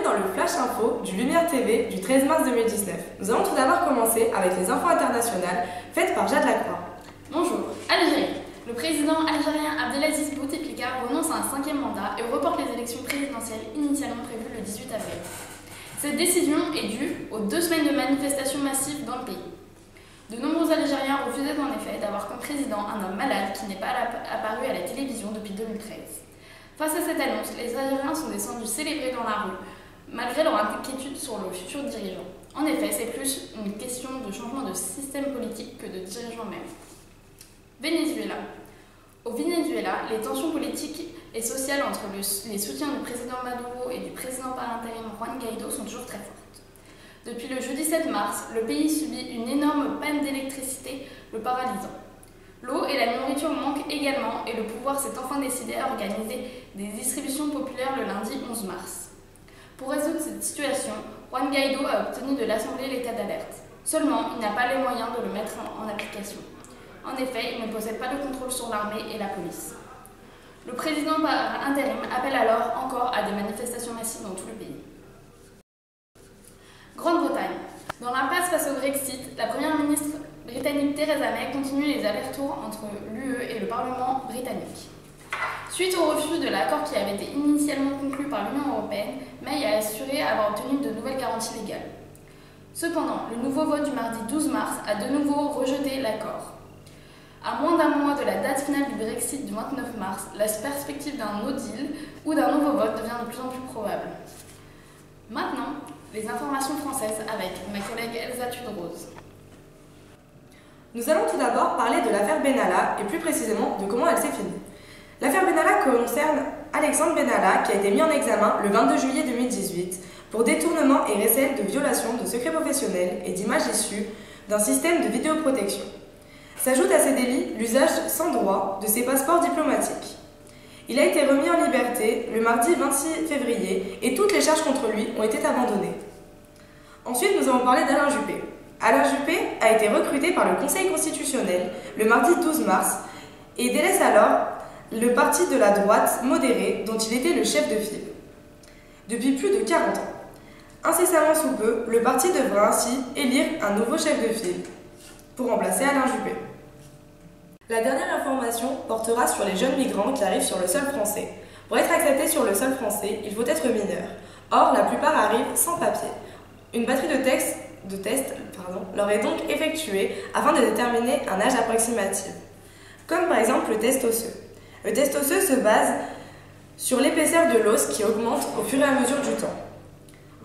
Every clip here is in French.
dans le Flash Info du Lumière TV du 13 mars 2019. Nous allons tout d'abord commencer avec les infos internationales faites par Jade Lacroix. Bonjour. Algérie. Le président algérien Abdelaziz Bouteflika renonce à un 5e mandat et reporte les élections présidentielles initialement prévues le 18 avril. Cette décision est due aux 2 semaines de manifestations massives dans le pays. De nombreux Algériens refusaient en effet d'avoir comme président un homme malade qui n'est pas apparu à la télévision depuis 2013. Face à cette annonce, les Algériens sont descendus célébrer dans la rue, malgré leur inquiétude sur le futur dirigeant. En effet, c'est plus une question de changement de système politique que de dirigeant même. Venezuela. Au Venezuela, les tensions politiques et sociales entre les soutiens du président Maduro et du président par intérim Juan Guaido sont toujours très fortes. Depuis le jeudi 7 mars, le pays subit une énorme panne d'électricité, le paralysant. L'eau et la nourriture manquent également et le pouvoir s'est enfin décidé à organiser des distributions populaires le lundi 11 mars. Pour résoudre cette situation, Juan Guaido a obtenu de l'Assemblée l'état d'alerte. Seulement, il n'a pas les moyens de le mettre en application. En effet, il ne possède pas de contrôle sur l'armée et la police. Le président par intérim appelle alors encore à des manifestations massives dans tout le pays. Grande-Bretagne. Dans l'impasse face au Brexit, la première ministre britannique Theresa May continue les allers-retours entre l'UE et le Parlement britannique. Suite au refus de l'accord qui avait été initialement conclu par l'Union européenne, May a assuré avoir obtenu de nouvelles garanties légales. Cependant, le nouveau vote du mardi 12 mars a de nouveau rejeté l'accord. À moins d'un mois de la date finale du Brexit du 29 mars, la perspective d'un no deal ou d'un nouveau vote devient de plus en plus probable. Maintenant, les informations françaises avec ma collègue Elsa Tudrose. Nous allons tout d'abord parler de l'affaire Benalla et plus précisément de comment elle s'est finie. L'affaire Benalla concerne Alexandre Benalla qui a été mis en examen le 22 juillet 2018 pour détournement et recel de violation de secrets professionnels et d'images issues d'un système de vidéoprotection. S'ajoute à ces délits l'usage sans droit de ses passeports diplomatiques. Il a été remis en liberté le mardi 26 février et toutes les charges contre lui ont été abandonnées. Ensuite, nous allons parler d'Alain Juppé. Alain Juppé a été recruté par le Conseil constitutionnel le mardi 12 mars et délaisse alors le parti de la droite modérée dont il était le chef de file. Depuis plus de 40 ans. Incessamment sous peu, le parti devra ainsi élire un nouveau chef de file pour remplacer Alain Juppé. La dernière information portera sur les jeunes migrants qui arrivent sur le sol français. Pour être accepté sur le sol français, il faut être mineur. Or, la plupart arrivent sans papier. Une batterie de tests leur est donc effectuée afin de déterminer un âge approximatif, comme par exemple le test osseux. Le test osseux se base sur l'épaisseur de l'os qui augmente au fur et à mesure du temps.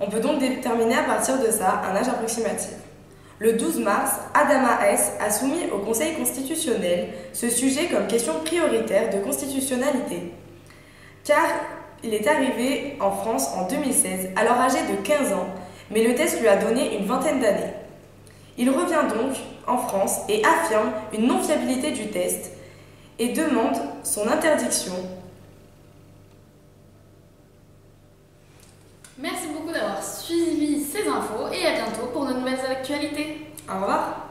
On peut donc déterminer à partir de ça un âge approximatif. Le 12 mars, Adama S. a soumis au Conseil constitutionnel ce sujet comme question prioritaire de constitutionnalité, car il est arrivé en France en 2016, alors âgé de 15 ans, mais le test lui a donné une vingtaine d'années. Il revient donc en France et affirme une non-fiabilité du test et demande son interdiction. Merci beaucoup d'avoir suivi ces infos et à bientôt pour de nouvelles actualités. Au revoir.